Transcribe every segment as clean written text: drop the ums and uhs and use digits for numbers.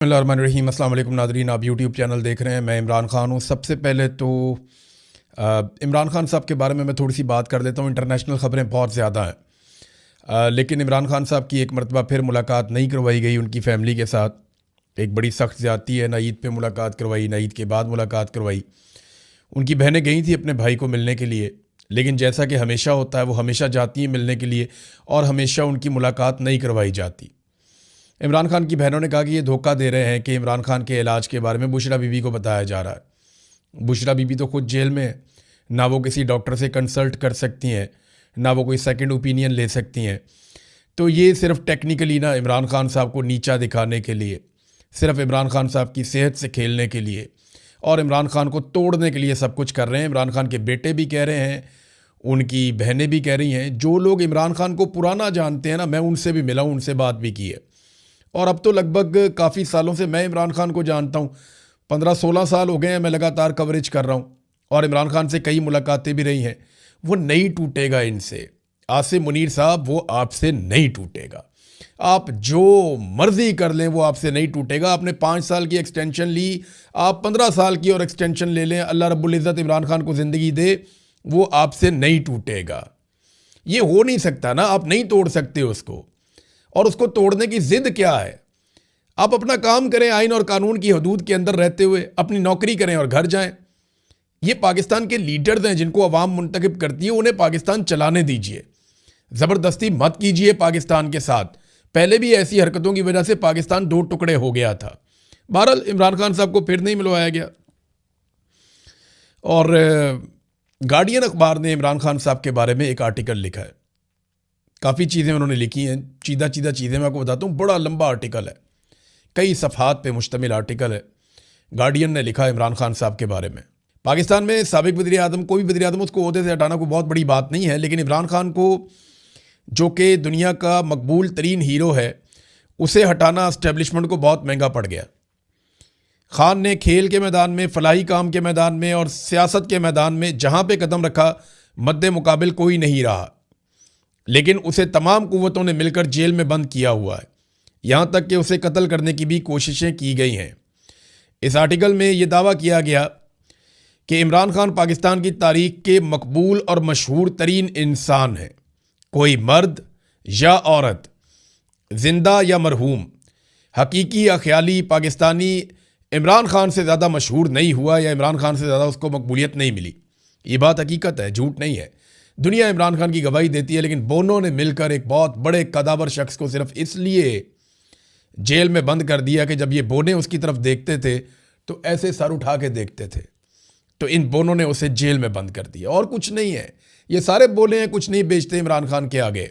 बिस्मिल्लाहिर्रहमानिर्रहीम। अस्सलाम वालेकुम नाज़रीन, आप यूट्यूब चैनल देख रहे हैं। मैं इमरान ख़ान हूँ। सबसे पहले तो इमरान ख़ान साहब के बारे में मैं थोड़ी सी बात कर देता हूँ। इंटरनेशनल ख़बरें बहुत ज़्यादा हैं, लेकिन इमरान ख़ान साहब की एक मरतबा फिर मुलाकात नहीं करवाई गई उनकी फ़ैमिली के साथ। एक बड़ी सख्त ज़्यादती है। ना ईद पे मुलाकात करवाई, ना ईद के बाद मुलाकात करवाई। उनकी बहनें गई थी अपने भाई को मिलने के लिए, लेकिन जैसा कि हमेशा होता है, वो हमेशा जाती हैं मिलने के लिए और हमेशा उनकी मुलाकात नहीं करवाई जाती। इमरान खान की बहनों ने कहा कि ये धोखा दे रहे हैं कि इमरान खान के इलाज के बारे में बुशरा बीबी को बताया जा रहा है। बुशरा बीबी तो खुद जेल में है, ना वो किसी डॉक्टर से कंसल्ट कर सकती हैं, ना वो कोई सेकंड ओपिनियन ले सकती हैं। तो ये सिर्फ टेक्निकली ना इमरान खान साहब को नीचा दिखाने के लिए, सिर्फ इमरान खान साहब की सेहत से खेलने के लिए और इमरान खान को तोड़ने के लिए सब कुछ कर रहे हैं। इमरान खान के बेटे भी कह रहे हैं, उनकी बहनें भी कह रही हैं। जो लोग इमरान खान को पुराना जानते हैं ना, मैं उनसे भी मिला हूँ, उनसे बात भी की है। और अब तो लगभग काफ़ी सालों से मैं इमरान खान को जानता हूँ। 15-16 साल हो गए हैं मैं लगातार कवरेज कर रहा हूँ और इमरान खान से कई मुलाकातें भी रही हैं। वो नहीं टूटेगा इनसे। आसिम मुनीर साहब, वो आपसे नहीं टूटेगा। आप जो मर्जी कर लें वो आपसे नहीं टूटेगा। आपने 5 साल की एक्सटेंशन ली, आप 15 साल की और एक्सटेंशन ले लें, अल्लाह रब्बुल इज़्ज़त इमरान खान को ज़िंदगी दे, वो आपसे नहीं टूटेगा। ये हो नहीं सकता ना, आप नहीं तोड़ सकते उसको। और उसको तोड़ने की जिद क्या है? आप अपना काम करें, आइन और कानून की हदूद के अंदर रहते हुए अपनी नौकरी करें और घर जाएं। ये पाकिस्तान के लीडर्स हैं जिनको अवाम मुंतखब करती है, उन्हें पाकिस्तान चलाने दीजिए। ज़बरदस्ती मत कीजिए पाकिस्तान के साथ। पहले भी ऐसी हरकतों की वजह से पाकिस्तान 2 टुकड़े हो गया था। बहरहाल इमरान खान साहब को फिर नहीं मिलवाया गया। और गार्डियन अखबार ने इमरान खान साहब के बारे में एक आर्टिकल लिखा है। काफ़ी चीज़ें उन्होंने लिखी हैं, चीदा चीज़ें मैं आपको बताता हूँ। बड़ा लंबा आर्टिकल है, कई सफ़हात पे मुश्तमिल आर्टिकल है। गार्डियन ने लिखा इमरान खान साहब के बारे में। पाकिस्तान में साबिक वज़ीर आज़म, कोई भी वज़ीर आज़म, उसको ओहदे से हटाना कोई बहुत बड़ी बात नहीं है, लेकिन इमरान खान को, जो कि दुनिया का मकबूल तरीन हीरो है, उसे हटाना इस्टेब्लिशमेंट को बहुत महंगा पड़ गया। खान ने खेल के मैदान में, फलाही काम के मैदान में और सियासत के मैदान में जहाँ पे कदम रखा, मद्दे मुकाबिल कोई नहीं रहा। लेकिन उसे तमाम कुव्वतों ने मिलकर जेल में बंद किया हुआ है। यहाँ तक कि उसे कत्ल करने की भी कोशिशें की गई हैं। इस आर्टिकल में ये दावा किया गया कि इमरान खान पाकिस्तान की तारीख के मकबूल और मशहूर तरीन इंसान हैं। कोई मर्द या औरत, जिंदा या मरहूम, हकीकी या ख्याली पाकिस्तानी इमरान खान से ज़्यादा मशहूर नहीं हुआ या इमरान खान से ज़्यादा उसको मकबूलियत नहीं मिली। ये बात हकीकत है, झूठ नहीं है। दुनिया इमरान खान की गवाही देती है, लेकिन बोनों ने मिलकर एक बहुत बड़े कदावर शख्स को सिर्फ इसलिए जेल में बंद कर दिया कि जब ये बोने उसकी तरफ देखते थे तो ऐसे सर उठा के देखते थे। तो इन बोनों ने उसे जेल में बंद कर दिया, और कुछ नहीं है। ये सारे बोले हैं, कुछ नहीं बेचते इमरान खान के आगे।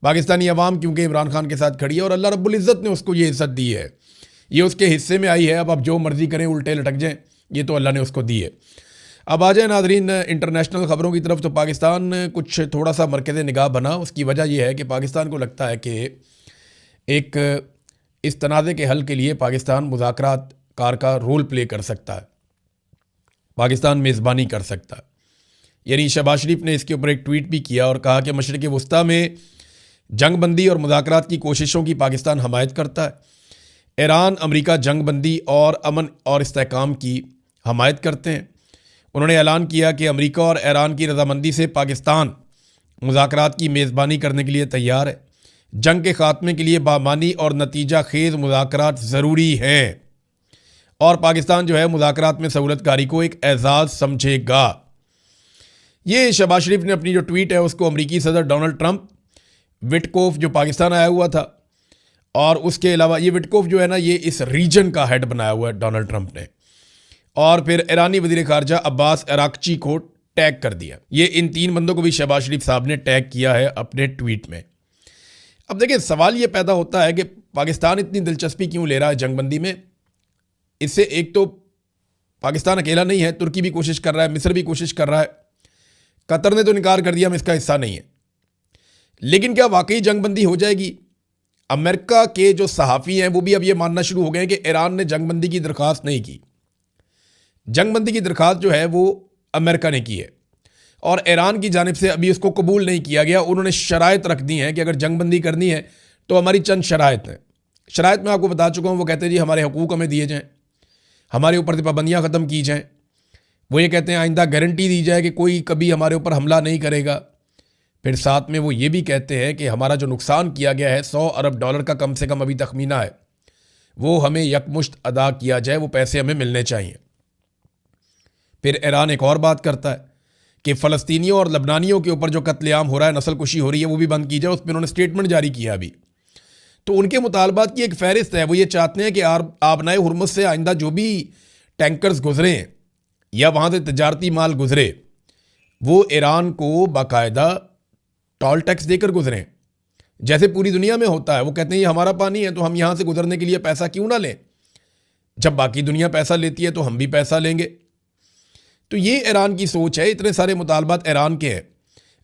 पाकिस्तानी अवाम क्योंकि इमरान खान के साथ खड़ी है और अल्लाह रब्बुल इज़्ज़त ने उसको ये इज़्ज़त दी है, ये उसके हिस्से में आई है। अब आप जो मर्जी करें, उल्टे लटक जाएं, ये तो अल्लाह ने उसको दी है। अब आ जाए नाजरीन इंटरनेशनल ख़बरों की तरफ। तो पाकिस्तान कुछ थोड़ा सा मरकज़ निगाह बना। उसकी वजह यह है कि पाकिस्तान को लगता है कि एक इस तनाज़े के हल के लिए पाकिस्तान मुज़ाकरात कार का रोल प्ले कर सकता है, पाकिस्तान मेज़बानी कर सकता है। यानी शहबाज शरीफ ने इसके ऊपर एक ट्वीट भी किया और कहा कि मशरिक़ वस्ता में जंगबंदी और मुज़ाकरात की कोशिशों की पाकिस्तान हमायत करता है। ईरान, अमरीका जंगबंदी और अमन और इस्तेहकाम की हमायत करते हैं। उन्होंने ऐलान किया कि अमेरिका और ईरान की रजामंदी से पाकिस्तान मुज़ाकरात की मेज़बानी करने के लिए तैयार है। जंग के ख़ात्मे के लिए बामानी और नतीजा खेज़ मुज़ाकरात ज़रूरी हैं और पाकिस्तान जो है मुज़ाकरात में सहूलतकारी को एक एजाज़ समझेगा। ये शहबाज शरीफ ने अपनी जो ट्वीट है उसको अमरीकी सदर डोनाल्ड ट्रंप, विटकोफ जो पाकिस्तान आया हुआ था, और उसके अलावा ये विटकोफ जो है ना, ये इस रीजन का हेड बनाया हुआ है डोनाल्ड ट्रंप ने, और फिर ईरानी वज़ीर ख़ारजा अब्बास अराक्ची को टैग कर दिया। ये इन 3 बंदों को भी शहबाज शरीफ साहब ने टैग किया है अपने ट्वीट में। अब देखिए, सवाल ये पैदा होता है कि पाकिस्तान इतनी दिलचस्पी क्यों ले रहा है जंगबंदी में। इससे एक तो पाकिस्तान अकेला नहीं है, तुर्की भी कोशिश कर रहा है, मिस्र भी कोशिश कर रहा है, कतर ने तो इनकार कर दिया, हम इसका हिस्सा नहीं है। लेकिन क्या वाकई जंगबंदी हो जाएगी? अमेरिका के जो सहाफ़ी हैं वो भी अब ये मानना शुरू हो गए हैं कि ईरान ने जंगबंदी की दरख्वास्त नहीं की। जंगबंदी की दरख्वास्त जो है वो अमेरिका ने की है और ईरान की जानिब से अभी उसको कबूल नहीं किया गया। उन्होंने शराइत रख दी हैं कि अगर जंगबंदी करनी है तो हमारी चंद शराइत हैं। शराइत मैं आपको बता चुका हूँ। वो कहते हैं जी हमारे हकूक़ हमें दिए जाएँ, हमारे ऊपर से पाबंदियाँ ख़त्म की जाएँ। वो ये कहते हैं आइंदा गारंटी दी जाए कि कोई कभी हमारे ऊपर हमला नहीं करेगा। फिर साथ में वो ये भी कहते हैं कि हमारा जो नुकसान किया गया है $100 अरब का कम से कम अभी तखमीना है, वो हमें यकमुश्त अदा किया जाए, वो पैसे हमें मिलने चाहिए। फिर ईरान एक और बात करता है कि फ़लस्तीनियों और लबनानियों के ऊपर जो कत्लेआम हो रहा है, नस्ल कुशी हो रही है, वो भी बंद की जाए। उस पर उन्होंने स्टेटमेंट जारी किया अभी। तो उनके मुतालबात की एक फ़हरिस्त है। वो ये चाहते हैं कि आबनाए हुर्मुज़ से आइंदा जो भी टैंकर्स गुजरे या वहाँ से तजारती माल गुजरे, वो ईरान को बाकायदा टोल टैक्स देकर गुजरें, जैसे पूरी दुनिया में होता है। वो कहते हैं ये हमारा पानी है तो हम यहाँ से गुजरने के लिए पैसा क्यों ना लें। जब बाकी दुनिया पैसा लेती है तो हम भी पैसा लेंगे। तो ये ईरान की सोच है। इतने सारे मुतालबात ईरान के हैं।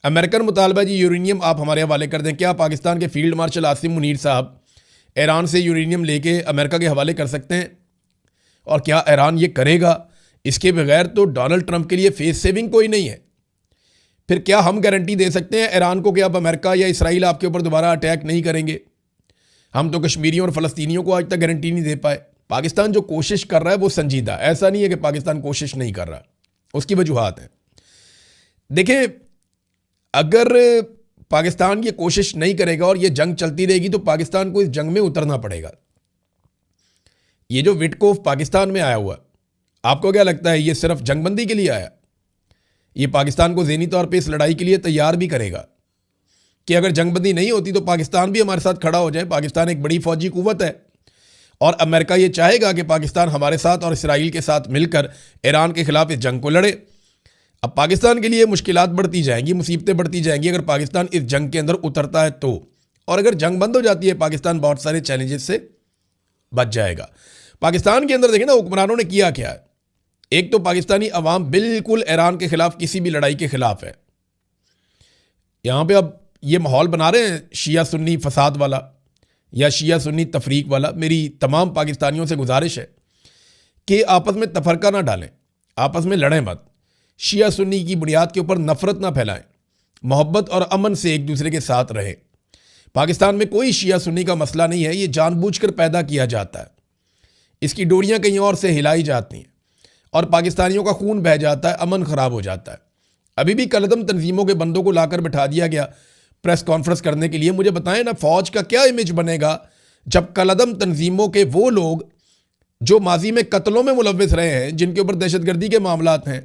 अमेरिकन मुतालबा जी यूरेनियम आप हमारे हवाले कर दें। क्या पाकिस्तान के फील्ड मार्शल आसिम मुनीर साहब ईरान से यूरेनियम लेके अमेरिका के हवाले कर सकते हैं? और क्या ईरान ये करेगा? इसके बगैर तो डोनाल्ड ट्रंप के लिए फेस सेविंग कोई नहीं है। फिर क्या हम गारंटी दे सकते हैं ईरान को कि अब अमेरिका या इसराइल आपके ऊपर दोबारा अटैक नहीं करेंगे? हम तो कश्मीरियों और फ़लस्तीनियों को आज तक गारंटी नहीं दे पाए। पाकिस्तान जो कोशिश कर रहा है वो संजीदा, ऐसा नहीं है कि पाकिस्तान कोशिश नहीं कर रहा, उसकी वजूहात हैं। देखें, अगर पाकिस्तान ये कोशिश नहीं करेगा और ये जंग चलती रहेगी तो पाकिस्तान को इस जंग में उतरना पड़ेगा। ये जो विटकोफ पाकिस्तान में आया हुआ, आपको क्या लगता है ये सिर्फ जंगबंदी के लिए आया? ये पाकिस्तान को ज़हनी तौर पे इस लड़ाई के लिए तैयार भी करेगा कि अगर जंगबंदी नहीं होती तो पाकिस्तान भी हमारे साथ खड़ा हो जाए। पाकिस्तान एक बड़ी फौजी कुव्वत है और अमेरिका ये चाहेगा कि पाकिस्तान हमारे साथ और इसराइल के साथ मिलकर ईरान के खिलाफ इस जंग को लड़े। अब पाकिस्तान के लिए मुश्किलात बढ़ती जाएंगी, मुसीबतें बढ़ती जाएंगी अगर पाकिस्तान इस जंग के अंदर उतरता है तो। और अगर जंग बंद हो जाती है, पाकिस्तान बहुत सारे चैलेंजेस से बच जाएगा। पाकिस्तान के अंदर देखें ना, हुक्मरानों ने किया क्या है। एक तो पाकिस्तानी अवाम बिल्कुल ईरान के खिलाफ किसी भी लड़ाई के खिलाफ है। यहाँ पे अब ये माहौल बना रहे हैं शिया सुन्नी फसाद वाला या शिया सुन्नी तफरीक वाला। मेरी तमाम पाकिस्तानियों से गुजारिश है कि आपस में तफरका ना डालें, आपस में लड़ें मत, शिया सुन्नी की बुनियाद के ऊपर नफरत ना फैलाएं, मोहब्बत और अमन से एक दूसरे के साथ रहें। पाकिस्तान में कोई शिया सुन्नी का मसला नहीं है, ये जानबूझकर पैदा किया जाता है। इसकी डोरियाँ कहीं और से हिलाई जाती हैं और पाकिस्तानियों का खून बह जाता है, अमन ख़राब हो जाता है। अभी भी कलदम तंजीमों के बंदों को लाकर बिठा दिया गया प्रेस कॉन्फ्रेंस करने के लिए। मुझे बताएं ना, फ़ौज का क्या इमेज बनेगा जब कलदम तंजीमों के वो लोग जो माजी में कत्लों में मुलव्विस रहे हैं, जिनके ऊपर दहशतगर्दी के मामलात हैं,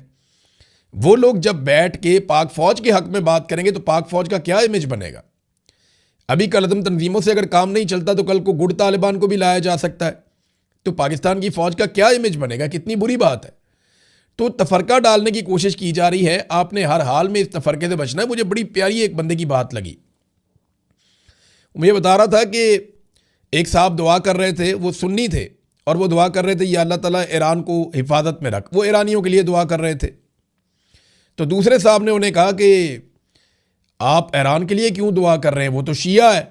वो लोग जब बैठ के पाक फ़ौज के हक़ में बात करेंगे तो पाक फ़ौज का क्या इमेज बनेगा। अभी कलदम तंजीमों से अगर काम नहीं चलता तो कल को गुड तालिबान को भी लाया जा सकता है। तो पाकिस्तान की फ़ौज का क्या इमेज बनेगा? कितनी बुरी बात है। तो तफरका डालने की कोशिश की जा रही है। आपने हर हाल में इस तफरके से बचना है। मुझे बड़ी प्यारी एक बंदे की बात लगी। मुझे बता रहा था कि एक साहब दुआ कर रहे थे, वो सुन्नी थे और वो दुआ कर रहे थे या अल्लाह ताला ईरान को हिफाजत में रख। वो ईरानियों के लिए दुआ कर रहे थे। तो दूसरे साहब ने उन्हें कहा कि आप ईरान के लिए क्यों दुआ कर रहे हैं, वो तो शिया है।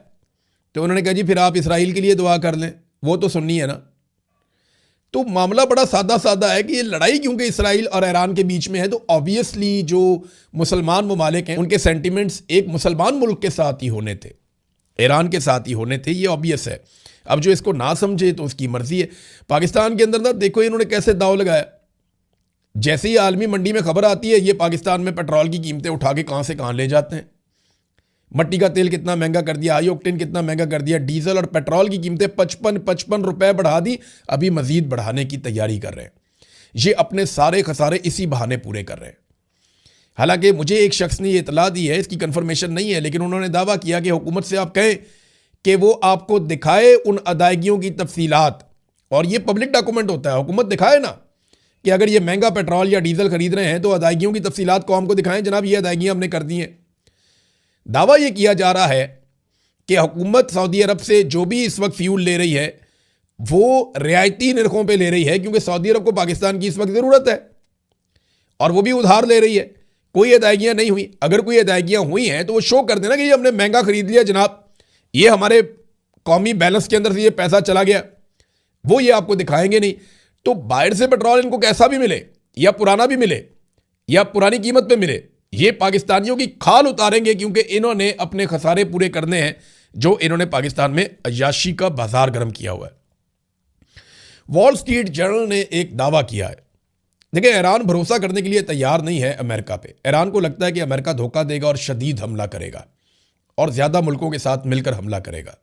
तो उन्होंने कहा जी फिर आप इसराइल के लिए दुआ कर लें, वो तो सुन्नी है ना। तो मामला बड़ा सादा सादा है कि ये लड़ाई क्योंकि इसराइल और ईरान के बीच में है, तो ऑब्वियसली जो मुसलमान ममालिक हैं उनके सेंटिमेंट्स एक मुसलमान मुल्क के साथ ही होने थे, ईरान के साथ ही होने थे। ये ऑब्वियस है। अब जो इसको ना समझे तो उसकी मर्जी है। पाकिस्तान के अंदर ना देखो इन्होंने कैसे दाव लगाया। जैसे ही आलमी मंडी में खबर आती है, ये पाकिस्तान में पेट्रोल की कीमतें उठा के कहाँ से कहाँ ले जाते हैं। मट्टी का तेल कितना महंगा कर दिया, आयोक्टेन कितना महंगा कर दिया, डीजल और पेट्रोल की कीमतें 55 रुपए बढ़ा दी, अभी मजीद बढ़ाने की तैयारी कर रहे हैं। ये अपने सारे खसारे इसी बहाने पूरे कर रहे हैं। हालांकि मुझे एक शख्स ने ये इतला दी है, इसकी कंफर्मेशन नहीं है, लेकिन उन्होंने दावा किया कि हुकूमत से आप कहें कि वो आपको दिखाए उन अदायगियों की तफसीलात, और ये पब्लिक डॉक्यूमेंट होता है। हुकूमत दिखाए ना कि अगर ये महंगा पेट्रोल या डीजल खरीद रहे हैं तो अदायगियों की तफसीलात कौम को दिखाएं, जनाब ये अदायगियाँ हमने कर दी हैं। दावा यह किया जा रहा है कि हुकूमत सऊदी अरब से जो भी इस वक्त फ्यूल ले रही है वो रियायती निर्खों पे ले रही है, क्योंकि सऊदी अरब को पाकिस्तान की इस वक्त ज़रूरत है और वो भी उधार ले रही है। कोई अदायगियाँ नहीं हुई। अगर कोई अदायगियाँ हुई हैं तो वो शो कर देना कि ये हमने महंगा खरीद लिया जनाब, ये हमारे कौमी बैलेंस के अंदर से ये पैसा चला गया, वो ये आपको दिखाएंगे नहीं। तो बाहर से पेट्रोल इनको कैसा भी मिले या पुराना भी मिले या पुरानी कीमत पे मिले, ये पाकिस्तानियों की खाल उतारेंगे, क्योंकि इन्होंने अपने खसारे पूरे करने हैं जो इन्होंने पाकिस्तान में अय्याशी का बाजार गर्म किया हुआ है। वॉल स्ट्रीट जर्नल ने एक दावा किया है। देखिए, ईरान भरोसा करने के लिए तैयार नहीं है अमेरिका पे। ईरान को लगता है कि अमेरिका धोखा देगा और शदीद हमला करेगा और ज़्यादा मुल्कों के साथ मिलकर हमला करेगा।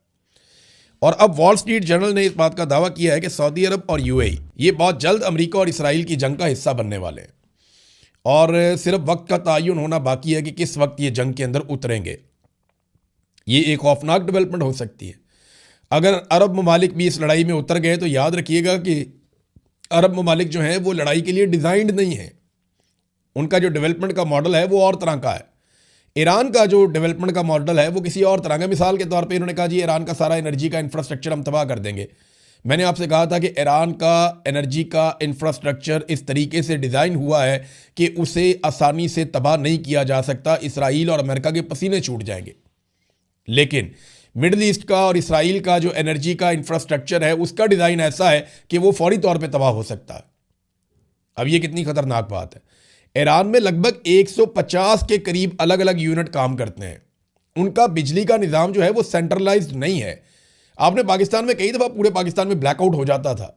और अब वॉल स्ट्रीट जर्नल ने इस बात का दावा किया है कि सऊदी अरब और यूएई ये बहुत जल्द अमेरिका और इसराइल की जंग का हिस्सा बनने वाले हैं और सिर्फ वक्त का तयन होना बाकी है कि किस वक्त ये जंग के अंदर उतरेंगे। ये एक खौफनाक डेवलपमेंट हो सकती है। अगर अरब ममालिक भी इस लड़ाई में उतर गए तो याद रखिएगा कि अरब ममालिक जो हैं वो लड़ाई के लिए डिज़ाइंड नहीं है। उनका जो डेवलपमेंट का मॉडल है वो और तरह का है। ईरान का जो डेवलपमेंट का मॉडल है वो किसी और तरह का। मिसाल के तौर पे इन्होंने कहा जी ईरान का सारा एनर्जी का इंफ्रास्ट्रक्चर हम तबाह कर देंगे। मैंने आपसे कहा था कि ईरान का एनर्जी का इंफ्रास्ट्रक्चर इस तरीके से डिज़ाइन हुआ है कि उसे आसानी से तबाह नहीं किया जा सकता। इसराइल और अमेरिका के पसीने छूट जाएंगे। लेकिन मिडल ईस्ट का और इसराइल का जो एनर्जी का इंफ्रास्ट्रक्चर है उसका डिज़ाइन ऐसा है कि वो फौरी तौर पे तबाह हो सकता है। अब ये कितनी खतरनाक बात है। ईरान में लगभग 150 के करीब अलग अलग यूनिट काम करते हैं। उनका बिजली का निज़ाम जो है वो सेंट्रलाइज्ड नहीं है। आपने पाकिस्तान में कई दफ़ा पूरे पाकिस्तान में ब्लैकआउट हो जाता था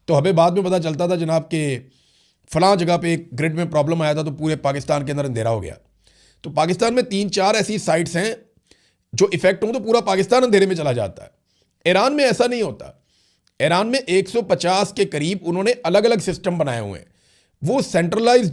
तो हमें बाद में पता चलता था जनाब के फलां जगह पे एक ग्रिड में प्रॉब्लम आया था तो पूरे पाकिस्तान के अंदर अंधेरा हो गया। तो पाकिस्तान में 3-4 ऐसी साइट्स हैं जो इफेक्ट हों तो पूरा पाकिस्तान अंधेरे में चला जाता है। ईरान में ऐसा नहीं होता। ईरान में 150 के करीब उन्होंने अलग अलग सिस्टम बनाए हुए हैं। वो सेंट्रलाइज्ड